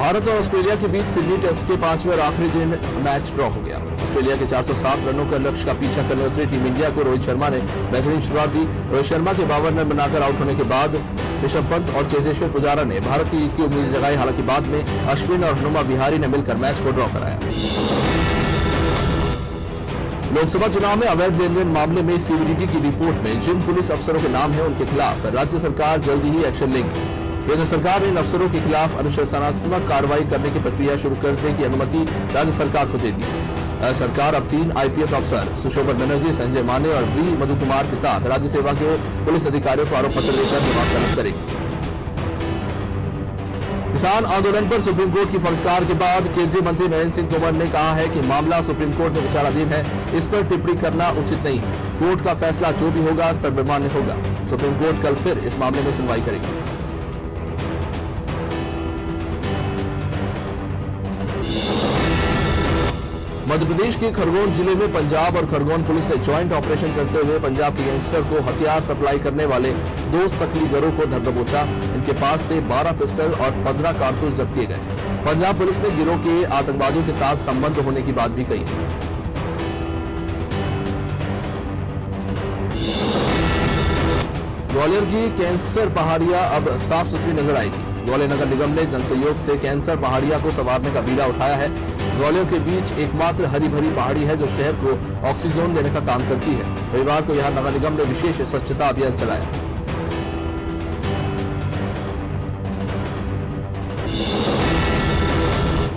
भारत और ऑस्ट्रेलिया के बीच Sydney test के 5वें और आखिरी दिन मैच ड्रॉ हो गया। ऑस्ट्रेलिया के 407 रनों के लक्ष्य का पीछा करने उतरी टीम इंडिया को रोहित शर्मा ने बेहतरीन शुरुआत दी। रोहित शर्मा के 52 रन बनाकर आउट होने के बाद ऋषभ पंत और चेतेश्वर पुजारा ने भारत की जीत की उम्मीद जगाई। हालांकि बाद में अश्विन और हनुमा विहारी ने मिलकर मैच को ड्रॉ कराया। लोकसभा चुनाव में अवैध लेन देन मामले में सीबीडीटी की रिपोर्ट में जिन पुलिस अफसरों के नाम है उनके खिलाफ राज्य सरकार जल्दी ही एक्शन लेगी। केंद्र सरकार ने इन अफसरों के खिलाफ अनुशासनात्मक कार्रवाई करने की प्रक्रिया शुरू करने की अनुमति राज्य सरकार को दे दी। सरकार अब 3 आईपीएस अफसर सुशोभन बनर्जी, संजय माने और वी मधु कुमार के साथ राज्य सेवा के पुलिस अधिकारियों को आरोप पत्र देकर जवाब तलब करेगी। किसान आंदोलन पर सुप्रीम कोर्ट की फटकार के बाद केंद्रीय मंत्री नरेंद्र सिंह तोमर ने कहा है कि मामला सुप्रीम कोर्ट में विचाराधीन है, इस पर टिप्पणी करना उचित नहीं है। कोर्ट का फैसला जो भी होगा सर्वमान्य होगा। सुप्रीम कोर्ट कल फिर इस मामले में सुनवाई करेगी। मध्य प्रदेश के खरगोन जिले में पंजाब और खरगोन पुलिस ने ज्वाइंट ऑपरेशन करते हुए पंजाब के गैंगस्टर को हथियार सप्लाई करने वाले 2 सक्रिय गिरोह को धर दबोचा। इनके पास से 12 पिस्टल और 15 कारतूस जब्त किए गए। पंजाब पुलिस ने गिरोह के आतंकवादियों के साथ संबंध होने की बात भी कही। ग्वालियर की कैंसर पहाड़ियां अब साफ सुथरी नजर आएगी। ग्वालियर नगर निगम ने जनसहयोग से कैंसर पहाड़ियां को संवारने का बीड़ा उठाया है। ग्वालियर के बीच एकमात्र हरी भरी पहाड़ी है जो शहर को ऑक्सीजन देने का काम करती है। रविवार को यहां नगर निगम ने विशेष स्वच्छता अभियान चलाया।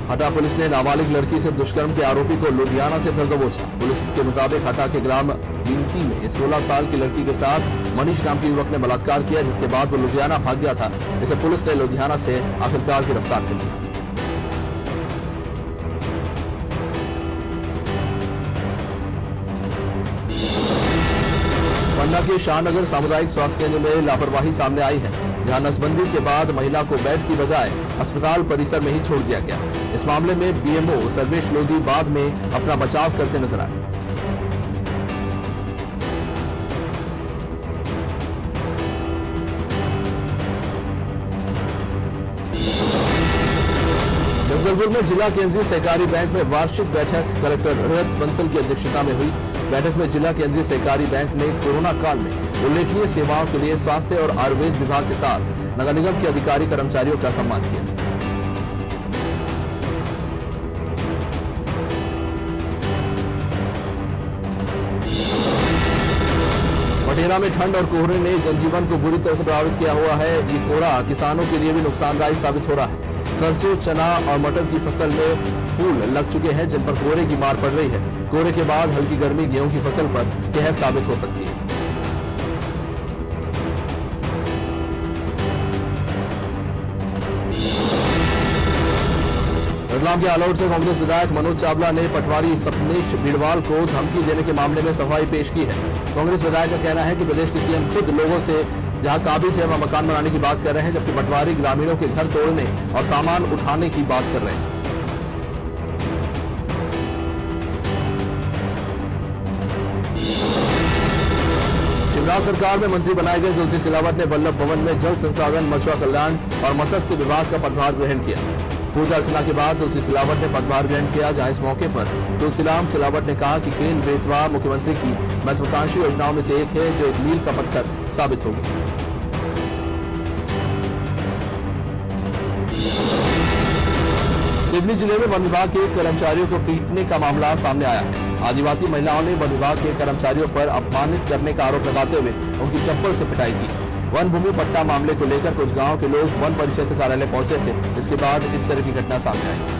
हटा पुलिस ने नाबालिग लड़की से दुष्कर्म के आरोपी को लुधियाना से धर दबोचा। पुलिस के मुताबिक हटा के ग्राम गिनती में 16 साल की लड़की के साथ मनीष नाम के युवक ने बलात्कार किया, जिसके बाद वो लुधियाना भाग गया था। इसे पुलिस ने लुधियाना से आखिरकार गिरफ्तार कर लिया। पन्ना के शाहनगर सामुदायिक स्वास्थ्य केंद्र में लापरवाही सामने आई है, जहां नसबंदी के बाद महिला को बेड की बजाय अस्पताल परिसर में ही छोड़ दिया गया। इस मामले में बीएमओ सर्वेश लोधी बाद में अपना बचाव करते नजर आए। जगदलपुर में जिला केंद्रीय सहकारी बैंक में वार्षिक बैठक कलेक्टर रोहित बंसल की अध्यक्षता में हुई। बैठक में जिला केंद्रीय सहकारी बैंक ने कोरोना काल में उल्लेखनीय सेवाओं के लिए स्वास्थ्य और आयुर्वेद विभाग के साथ नगर निगम के अधिकारी कर्मचारियों का सम्मान किया। मटेरा में ठंड और कोहरे ने जनजीवन को बुरी तरह से प्रभावित किया हुआ है। ये कोहरा किसानों के लिए भी नुकसानदायी साबित हो रहा है। सरसों, चना और मटर की फसल में फूल लग चुके हैं, जिन पर कोहरे की मार पड़ रही है। कोहरे के बाद हल्की गर्मी गेहूं की फसल पर कहर साबित हो सकती है। रतलाम के आलौट से कांग्रेस विधायक मनोज चावला ने पटवारी सपनेश भीड़वाल को धमकी देने के मामले में सफाई पेश की है। कांग्रेस विधायक का कहना है कि प्रदेश के सीएम खुद लोगों से जहां काबिज है वहां मकान बनाने की बात कर रहे हैं, जबकि पटवारी ग्रामीणों के घर तोड़ने और सामान उठाने की बात कर रहे हैं। शिवराज सरकार में मंत्री बनाए गए तुलसी सिलावट ने वल्लभ भवन में जल संसाधन, मछुआ कल्याण और मत्स्य विभाग का पदभार ग्रहण किया। पूजा अर्चना के बाद तुलसी सिलावट ने पदभार ग्रहण किया, जहां इस मौके पर तुलसीराम सिलावट ने कहा कि केंद्र बेतवा मुख्यमंत्री की महत्वाकांक्षी योजनाओं में से एक है जो एक मील का पत्थर साबित होगी। सिवनी जिले में वन विभाग के कर्मचारियों को पीटने का मामला सामने आया है। आदिवासी महिलाओं ने वन विभाग के कर्मचारियों पर अपमानित करने का आरोप लगाते हुए उनकी चप्पल से पिटाई की। वन भूमि पट्टा मामले को लेकर कुछ गांव के लोग वन परिक्षेत्र कार्यालय पहुंचे थे। इसके बाद इस तरह की घटना सामने आई।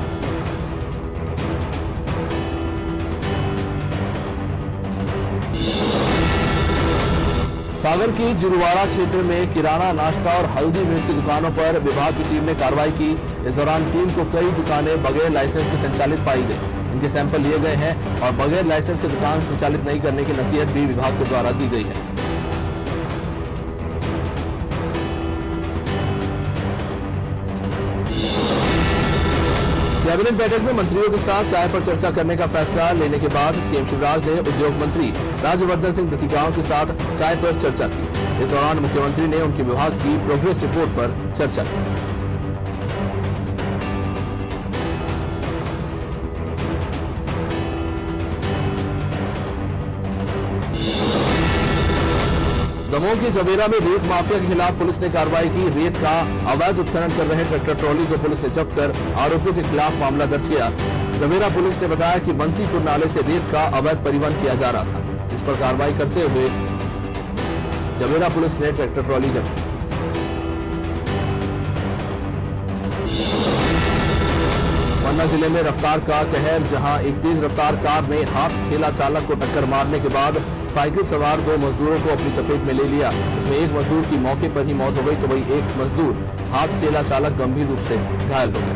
सागर की जुरुवाड़ा क्षेत्र में किराना, नाश्ता और हल्दी मिर्च की दुकानों पर विभाग की टीम ने कार्रवाई की। इस दौरान टीम को कई दुकानें बगैर लाइसेंस के संचालित पाई गई। इनके सैंपल लिए गए हैं और बगैर लाइसेंस की दुकान संचालित नहीं करने की नसीहत भी विभाग के द्वारा दी गई है। कैबिनेट बैठक में मंत्रियों के साथ चाय पर चर्चा करने का फैसला लेने के बाद सीएम शिवराज ने उद्योग मंत्री राज्यवर्धन सिंह दत्तीगांव के साथ चाय पर चर्चा की। इस दौरान मुख्यमंत्री ने उनके विभाग की प्रोग्रेस रिपोर्ट पर चर्चा की। दमोह के जवेरा में रेत माफिया के खिलाफ पुलिस ने कार्रवाई की। रेत का अवैध उत्खनन कर रहे ट्रैक्टर ट्रॉली को पुलिस ने जब्त कर आरोपियों के खिलाफ मामला दर्ज किया। जवेरा पुलिस ने बताया कि बंसीपुर नाले से रेत का अवैध परिवहन किया जा रहा था। इस पर कार्रवाई करते हुए जवेरा पुलिस ने ट्रैक्टर ट्रॉली जब्त की। पन्ना जिले में रफ्तार का कहर, जहां एक तेज रफ्तार कार ने हाथ ठेला चालक को टक्कर मारने के बाद साइकिल सवार 2 मजदूरों को अपनी चपेट में ले लिया। इसमें एक मजदूर की मौके पर ही मौत हो गई तो वही एक मजदूर हाथ ठेला चालक गंभीर रूप से घायल हो गया।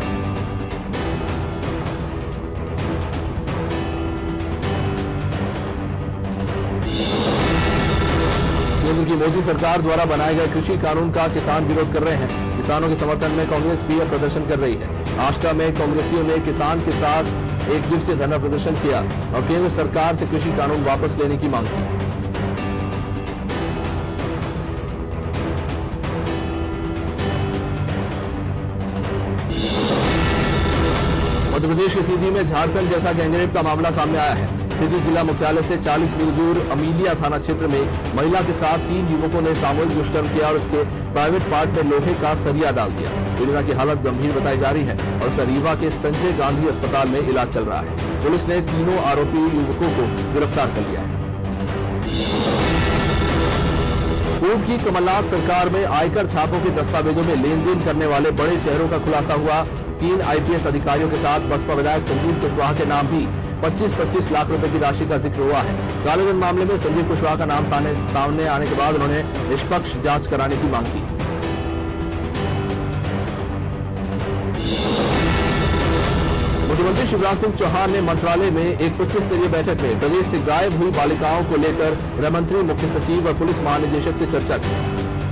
केंद्र की मोदी सरकार द्वारा बनाए गए कृषि कानून का किसान विरोध कर रहे हैं। किसानों के समर्थन में कांग्रेस भी अब प्रदर्शन कर रही है। आष्टा में कांग्रेसियों ने किसान के साथ एक दिवसीय धरना प्रदर्शन किया और केंद्र सरकार से कृषि कानून वापस लेने की मांग की। मध्य प्रदेश के सीधी में झारखंड जैसा गैंगरेप का मामला सामने आया है। सीधी जिला मुख्यालय से 40 मील दूर अमीलिया थाना क्षेत्र में महिला के साथ 3 युवकों ने सामूहिक दुष्कर्म किया और उसके प्राइवेट पार्ट में लोहे का सरिया डाल दिया। पीड़िता की हालत गंभीर बताई जा रही है और उसका रीवा के संजय गांधी अस्पताल में इलाज चल रहा है। पुलिस ने तीनों आरोपी युवकों को गिरफ्तार कर लिया है। पूर्व की कमलनाथ सरकार में आयकर छापों के दस्तावेजों में लेन देन करने वाले बड़े चेहरों का खुलासा हुआ। 3 IPS अधिकारियों के साथ बसपा विधायक संजीव कुशवाहा के नाम भी 25-25 लाख रुपए की राशि का जिक्र हुआ है। कालेधन मामले में संजीव कुशवाहा का नाम सामने आने के बाद उन्होंने निष्पक्ष जांच कराने की मांग की। मुख्यमंत्री शिवराज सिंह चौहान ने मंत्रालय में एक उच्च स्तरीय बैठक में प्रदेश से गायब हुई बालिकाओं को लेकर गृह मंत्री, मुख्य सचिव और पुलिस महानिदेशक से चर्चा की।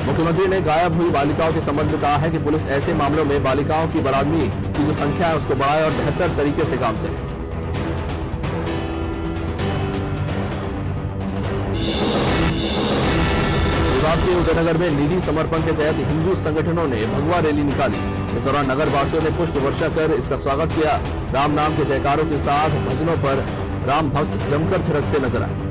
मुख्यमंत्री ने गायब हुई बालिकाओं के संबंध में कहा है कि पुलिस ऐसे मामलों में बालिकाओं की बरामदगी की जो संख्या है उसको बढ़ाए और बेहतर तरीके से काम करे। देवास के उदयनगर में निधि समर्पण के तहत हिंदू संगठनों ने भगवा रैली निकाली। इस दौरान नगर वासियों ने पुष्प वर्षा कर इसका स्वागत किया। राम नाम के जयकारों के साथ भजनों पर राम भक्त जमकर थिरकते नजर आए।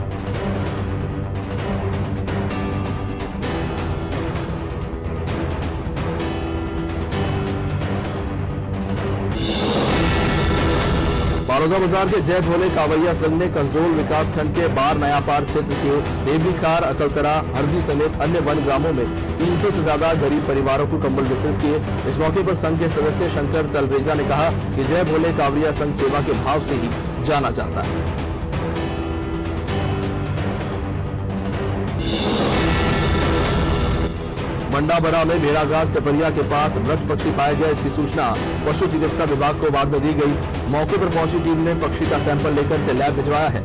बड़ौदा बाजार के जय भोले कावैया संघ ने कसडोल विकास खंड के बार नयापार क्षेत्र के देवरीखार, अकलतरा, हरदी समेत अन्य वन ग्रामों में 300 से ज्यादा गरीब परिवारों को कंबल वितरित किए। इस मौके पर संघ के सदस्य शंकर तलरेजा ने कहा कि जय भोले कावैया संघ सेवा के भाव से ही जाना जाता है। मंडाबरा में भेड़ाघास टपरिया के पास मृत पक्षी पाया गया। इसकी सूचना पशु चिकित्सा विभाग को बाद में दी गई। मौके पर पहुंची टीम ने पक्षी का सैंपल लेकर इसे लैब भिजवाया है।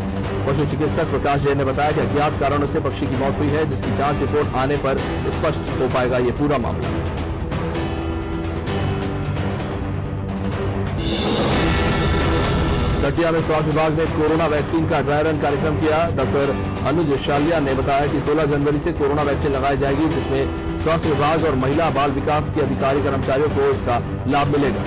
पशु चिकित्सक प्रकाश जैन ने बताया कि अज्ञात कारणों से पक्षी की मौत हुई है, जिसकी जांच रिपोर्ट आने पर स्पष्ट हो पाएगा ये पूरा मामला। कटिया में स्वास्थ्य विभाग ने कोरोना वैक्सीन का ड्राई रन कार्यक्रम किया। डॉक्टर अनुज शालिया ने बताया कि 16 जनवरी से कोरोना वैक्सीन लगाई जाएगी, जिसमें स्वास्थ्य विभाग और महिला बाल विकास के अधिकारी कर्मचारियों को इसका लाभ मिलेगा।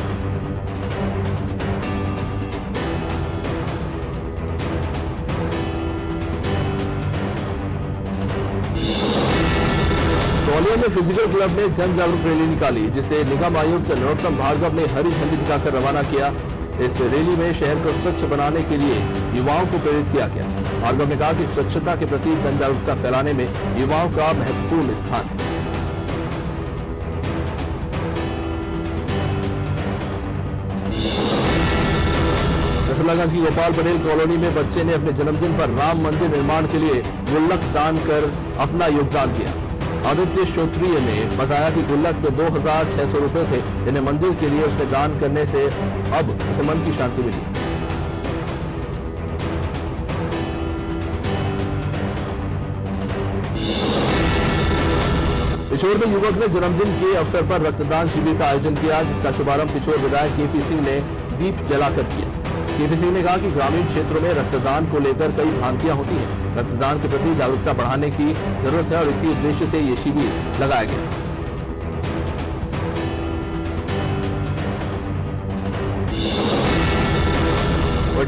ग्वालियर में फिजिकल क्लब ने जन जागरूक रैली निकाली, जिसे निगम आयुक्त नरोत्तम भार्गव ने हरी झंडी दिखाकर रवाना किया। इस रैली में शहर को स्वच्छ बनाने के लिए युवाओं को प्रेरित किया गया। भार्गव ने कहा कि स्वच्छता के प्रति जन जागरूकता फैलाने में युवाओं का महत्वपूर्ण स्थान है। नसरुल्लागंज की गोपाल पटेल कॉलोनी में बच्चे ने अपने जन्मदिन पर राम मंदिर निर्माण के लिए गुल्लक दान कर अपना योगदान दिया। आदित्य श्रोत्रिय ने बताया कि गुल्लक में 2600 रुपए थे, जिन्हें मंदिर के लिए उसने दान करने से अब उसे मन की शांति मिली। पिछोर में युवक ने जन्मदिन के अवसर पर रक्तदान शिविर का आयोजन किया, जिसका शुभारंभ पिछोर विधायक केपी सिंह ने दीप जलाकर किया। केपी सिंह ने कहा कि ग्रामीण क्षेत्रों में रक्तदान को लेकर कई भ्रांतियां होती हैं। रक्तदान के प्रति जागरूकता बढ़ाने की जरूरत है और इसी उद्देश्य से ये शिविर लगाया गया।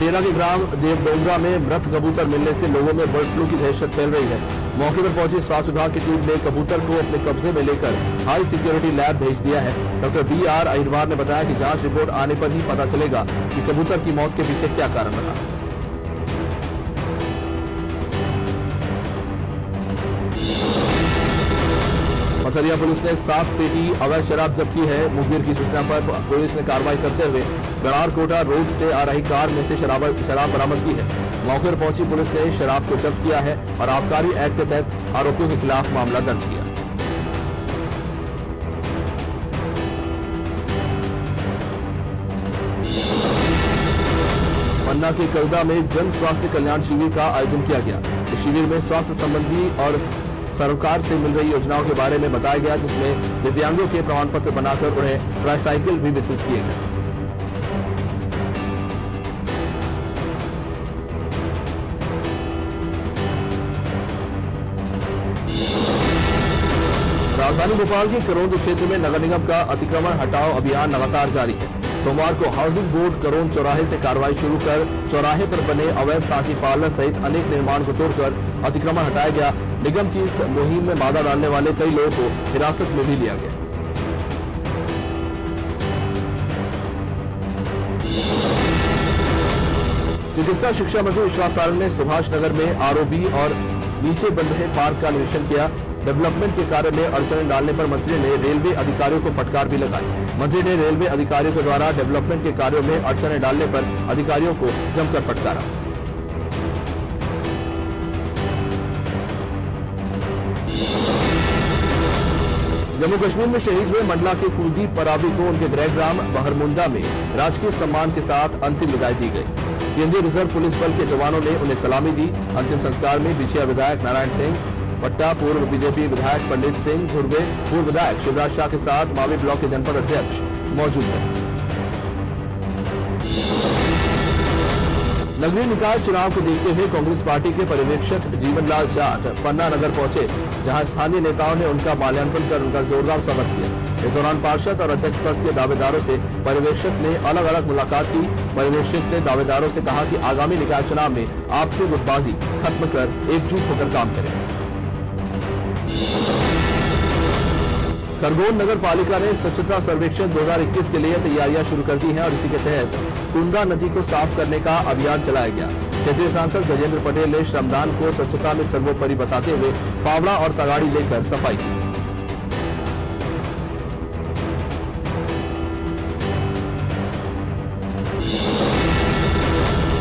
पटियाला के ग्राम देवडोंगरा में मृत कबूतर मिलने से लोगों में बर्ड फ्लू की दहशत फैल रही है। मौके पर पहुंची स्वास्थ्य विभाग की टीम ने कबूतर को अपने कब्जे में लेकर हाई सिक्योरिटी लैब भेज दिया है। डॉक्टर BR अहिरवार ने बताया कि जांच रिपोर्ट आने पर ही पता चलेगा कि कबूतर की मौत के पीछे क्या कारण रहा। पथरिया पुलिस ने 7 पेटी अवैध शराब जब्त की है। मुखबिर की सूचना पर पुलिस ने कार्रवाई करते हुए गरार कोटा रोड से आ रही कार में से शराब बरामद की है। मौके पर पहुंची पुलिस ने शराब को जब्त किया है और आबकारी एक्ट के तहत आरोपियों के खिलाफ मामला दर्ज किया। पन्ना के कलदा में जन स्वास्थ्य कल्याण शिविर का आयोजन किया गया। इस शिविर में स्वास्थ्य संबंधी और सरकार से मिल रही योजनाओं के बारे में बताया गया, जिसमें दिव्यांगों के प्रमाण पत्र बनाकर उन्हें ट्राईसाइकिल भी वितरित किए गए। राजधानी भोपाल के करोंद क्षेत्र में नगर निगम का अतिक्रमण हटाओ अभियान लगातार जारी है। सोमवार को हाउसिंग बोर्ड करोंद चौराहे से कार्रवाई शुरू कर चौराहे पर बने अवैध सांची पार्लर सहित अनेक निर्माण को तोड़कर अतिक्रमण हटाया गया। निगम की इस मुहिम में बाधा डालने वाले कई लोगों को हिरासत में भी लिया गया। चिकित्सा शिक्षा मंत्री विश्वास सारंग ने सुभाष नगर में ROB और नीचे बन रहे पार्क का निरीक्षण किया। डेवलपमेंट के कार्य में अड़चनें डालने पर मंत्री ने रेलवे अधिकारियों को फटकार भी लगाई। मंत्री ने रेलवे अधिकारियों के द्वारा डेवलपमेंट के कार्यों में अड़चनें डालने पर अधिकारियों को जमकर फटकारा। जम्मू कश्मीर में शहीद हुए मंडला के कुलदीप परावी को उनके गृहग्राम बहरमुंडा में राजकीय सम्मान के साथ अंतिम विदाई दी गई। केंद्रीय रिजर्व पुलिस बल के जवानों ने उन्हें सलामी दी। अंतिम संस्कार में बिछिया विधायक नारायण सिंह पट्टा, पूर्व बीजेपी विधायक पंडित सिंह धुर्वे, पूर्व विधायक शिवराज शाह के साथ मावी ब्लॉक के जनपद अध्यक्ष मौजूद हैं। नगरीय निकाय चुनाव को देखते हुए कांग्रेस पार्टी के पर्यवेक्षक जीवनलाल जाट पन्ना नगर पहुंचे, जहां स्थानीय नेताओं ने उनका माल्यार्पण कर उनका जोरदार स्वागत किया। इस दौरान पार्षद और अध्यक्ष पद के दावेदारों से पर्यवेक्षक ने अलग अलग मुलाकात की। पर्यवेक्षक ने दावेदारों से कहा कि आगामी निकाय चुनाव में आपसी गुटबाजी खत्म कर एकजुट होकर काम करें। खरगोन नगर पालिका ने स्वच्छता सर्वेक्षण 2021 के लिए तैयारियां शुरू कर दी हैं और इसी के तहत कुंदा नदी को साफ करने का अभियान चलाया गया। क्षेत्रीय सांसद गजेंद्र पटेल ने श्रमदान को स्वच्छता में सर्वोपरि बताते हुए फावड़ा और तगाड़ी लेकर सफाई की।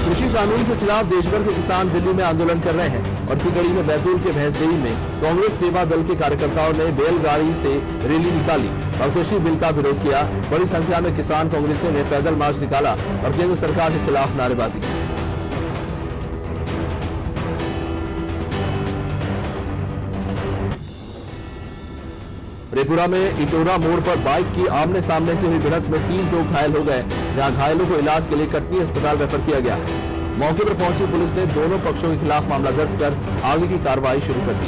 कृषि कानून के खिलाफ देशभर के किसान दिल्ली में आंदोलन कर रहे हैं और इसी कड़ी में बैतूल के भैंसदेही में कांग्रेस सेवा दल के कार्यकर्ताओं ने बैलगाड़ी से रैली निकाली और कृषि बिल का विरोध किया। बड़ी संख्या में किसान कांग्रेसियों ने पैदल मार्च निकाला और केंद्र सरकार के खिलाफ नारेबाजी की। रेपुरा में इटोरा मोड़ पर बाइक की आमने सामने से हुई भिड़ंत में 3 लोग घायल हो गए, जहां घायलों को इलाज के लिए कटनी अस्पताल रेफर किया गया। मौके पर पहुंची पुलिस ने दोनों पक्षों के खिलाफ मामला दर्ज कर आगे की कार्रवाई शुरू कर दी।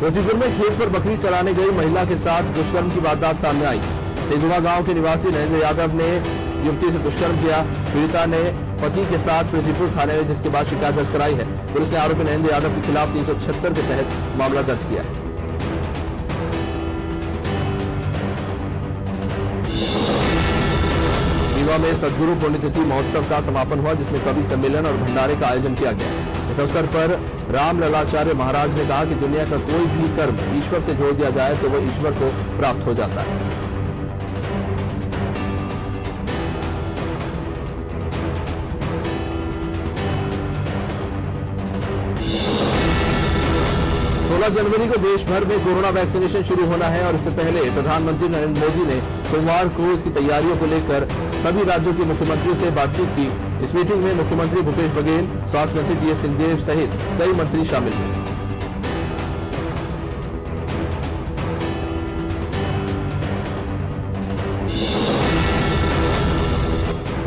रोजीपुर में खेत पर बकरी चराने गई महिला के साथ दुष्कर्म की वारदात सामने आई। सेंधुआ गांव के निवासी नरेंद्र यादव ने युवती से दुष्कर्म किया। पीड़िता ने पति के साथ पृथ्वीपुर थाने में जिसके बाद शिकायत दर्ज कराई है। पुलिस ने आरोपी नरेंद्र यादव के खिलाफ 376 के तहत मामला दर्ज किया है। रीवा में सद्गुरु पुण्यतिथि महोत्सव का समापन हुआ, जिसमें कवि सम्मेलन और भंडारे का आयोजन किया गया। इस अवसर पर रामललाचार्य महाराज ने कहा कि दुनिया का कोई भी कर्म ईश्वर से जोड़ दिया जाए तो वह ईश्वर को प्राप्त हो जाता है। जनवरी को देश भर में कोरोना वैक्सीनेशन शुरू होना है और इससे पहले प्रधानमंत्री नरेंद्र मोदी ने सोमवार को इसकी तैयारियों को लेकर सभी राज्यों के मुख्यमंत्रियों से बातचीत की। इस मीटिंग में मुख्यमंत्री भूपेश बघेल, स्वास्थ्य मंत्री टीएस सिंहदेव सहित कई मंत्री शामिल हुए।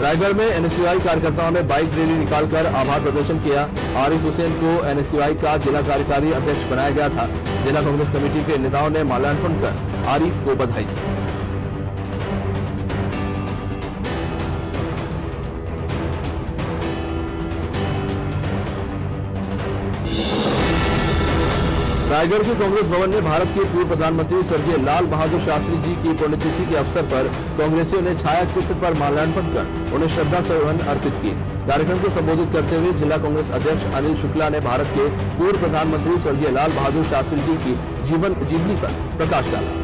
रायगढ़ में एनएसयूआई कार्यकर्ताओं ने बाइक रैली निकालकर आभार प्रदर्शन किया। आरिफ हुसैन को एनएसयूआई का जिला कार्यकारी अध्यक्ष बनाया गया था। जिला कांग्रेस कमेटी के नेताओं ने माल्यार्पण कर आरिफ को बधाई दी। रायगढ़ के कांग्रेस भवन में भारत के पूर्व प्रधानमंत्री स्वर्गीय लाल बहादुर शास्त्री जी की पुण्यतिथि के अवसर पर कांग्रेसियों ने छाया चित्र पर माल्यार्पण कर उन्हें श्रद्धा सुमन अर्पित किए। कार्यक्रम को संबोधित करते हुए जिला कांग्रेस अध्यक्ष अनिल शुक्ला ने भारत के पूर्व प्रधानमंत्री स्वर्गीय लाल बहादुर शास्त्री जी की जीवनी पर प्रकाश डाला।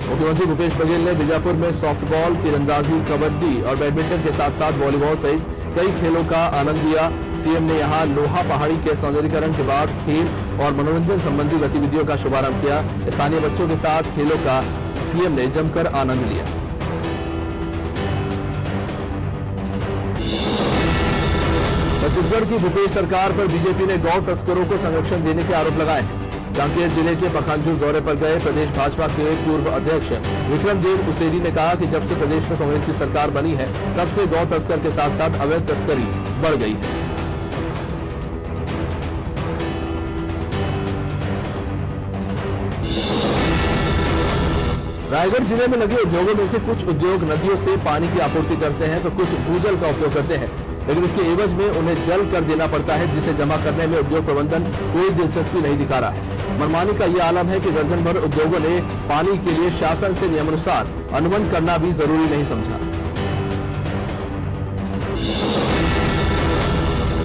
मुख्यमंत्री भूपेश बघेल ने बीजापुर में सॉफ्टबॉल, तीरंदाजी, कबड्डी और बैडमिंटन के साथ साथ वॉलीबॉल सहित कई खेलों का आनंद लिया। सीएम ने यहां लोहा पहाड़ी के सौंदर्यीकरण के बाद खेल और मनोरंजन संबंधी गतिविधियों का शुभारंभ किया। स्थानीय बच्चों के साथ खेलों का सीएम ने जमकर आनंद लिया। छत्तीसगढ़ की भूपेश सरकार पर बीजेपी ने गौ तस्करों को संरक्षण देने के आरोप लगाए हैं। कांकेर जिले के पखांजूर दौरे पर गए प्रदेश भाजपा के पूर्व अध्यक्ष विक्रमदेव उसेरी ने कहा कि जब से प्रदेश में कांग्रेस की सरकार बनी है तब से गौ तस्कर के साथ साथ अवैध तस्करी बढ़ गई है। रायगढ़ जिले में लगे उद्योगों में से कुछ उद्योग नदियों से पानी की आपूर्ति करते हैं तो कुछ भूजल का उपयोग करते हैं, लेकिन इसके एवज में उन्हें जल कर देना पड़ता है, जिसे जमा करने में उद्योग प्रबंधन कोई दिलचस्पी नहीं दिखा रहा है। मनमानी का यह आलम है कि दर्जन भर उद्योगों ने पानी के लिए शासन से नियमानुसार अनुबंध करना भी जरूरी नहीं समझा।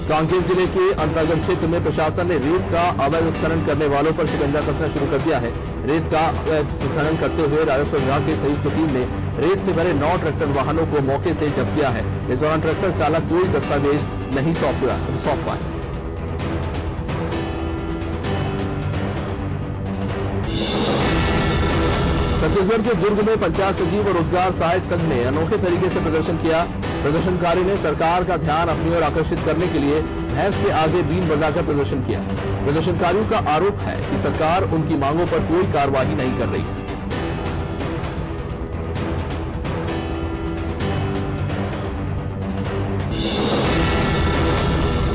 कांकेर जिले के अंतरागढ़ क्षेत्र में प्रशासन ने रेत का अवैध उत्खनन करने वालों पर शिकंजा कसना शुरू कर दिया है। रेत का अवैध उत्खनन करते हुए राजस्व विभाग की संयुक्त टीम ने रेत से भरे 9 ट्रैक्टर वाहनों को मौके से जब्त किया है। इस दौरान ट्रैक्टर चालक कोई दस्तावेज नहीं सौंप पाए। छत्तीसगढ़ के दुर्ग में पंचायत सचिव और रोजगार सहायक संघ ने अनोखे तरीके से प्रदर्शन किया। प्रदर्शनकारी ने सरकार का ध्यान अपनी ओर आकर्षित करने के लिए भैंस के आगे बीन बजाकर प्रदर्शन किया। प्रदर्शनकारियों का आरोप है कि सरकार उनकी मांगों पर कोई कार्रवाई नहीं कर रही है।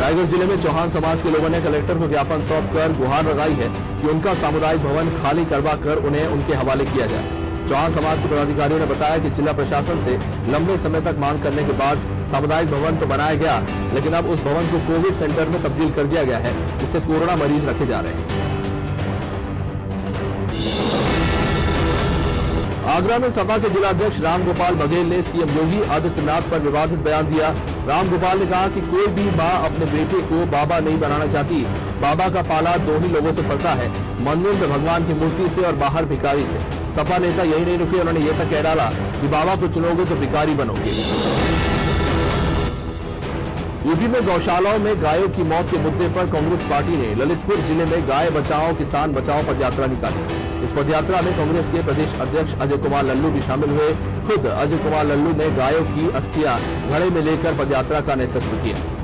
रायगढ़ जिले में चौहान समाज के लोगों ने कलेक्टर को ज्ञापन सौंपकर गुहार लगाई है कि उनका सामुदायिक भवन खाली करवाकर उन्हें उनके हवाले किया जाए। चौहान समाज के पदाधिकारियों ने बताया कि जिला प्रशासन से लंबे समय तक मांग करने के बाद सामुदायिक भवन तो बनाया गया, लेकिन अब उस भवन को कोविड सेंटर में तब्दील कर दिया गया है, जिससे कोरोना मरीज रखे जा रहे हैं। आगरा में सपा के जिलाध्यक्ष रामगोपाल बघेल ने सीएम योगी आदित्यनाथ पर विवादित बयान दिया। रामगोपाल ने कहा कि कोई भी मां अपने बेटे को बाबा नहीं बनाना चाहती। बाबा का पाला 2 ही लोगों से पड़ता है, मंदिर में भगवान की मूर्ति से और बाहर भिखारी से। सपा नेता यही नहीं रुके, उन्होंने यह तक कह डाला कि बाबा को चुनोगे तो भिखारी बनोगे। यूपी में गौशालाओं में गायों की मौत के मुद्दे पर कांग्रेस पार्टी ने ललितपुर जिले में गाय बचाओ किसान बचाओ पदयात्रा निकाली। इस पदयात्रा में कांग्रेस के प्रदेश अध्यक्ष अजय कुमार लल्लू भी शामिल हुए। खुद अजय कुमार लल्लू ने गायों की अस्थियां घड़े में लेकर पदयात्रा का नेतृत्व किया।